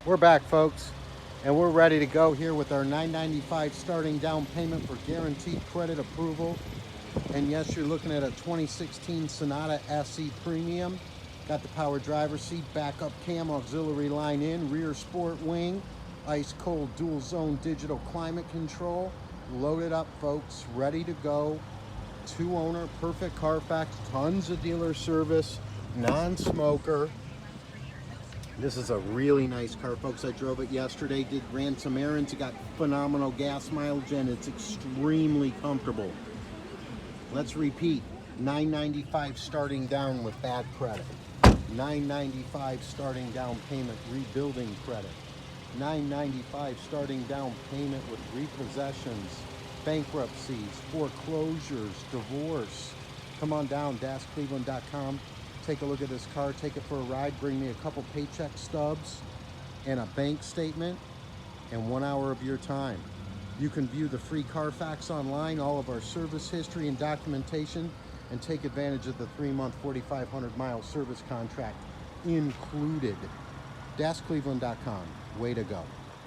We're back, folks, and we're ready to go here with our $995 starting down payment for guaranteed credit approval. And yes, you're looking at a 2016 Sonata SE Premium. Got the power driver seat, backup cam, auxiliary line in, rear sport wing, ice cold dual zone digital climate control. Loaded up, folks, ready to go. 2-owner, perfect Carfax, tons of dealer service, non-smoker. This is a really nice car, folks. I drove it yesterday, ran some errands. It got phenomenal gas mileage, and it's extremely comfortable. Let's repeat, $995 starting down with bad credit. $995 starting down payment, rebuilding credit. $995 starting down payment with repossessions, bankruptcies, foreclosures, divorce. Come on down, DasCleveland.com. Take a look at this car, take it for a ride, bring me a couple paycheck stubs and a bank statement and 1 hour of your time. You can view the free Carfax online, all of our service history and documentation, and take advantage of the 3-month 4,500-mile service contract included. DasCleveland.com. Way to go.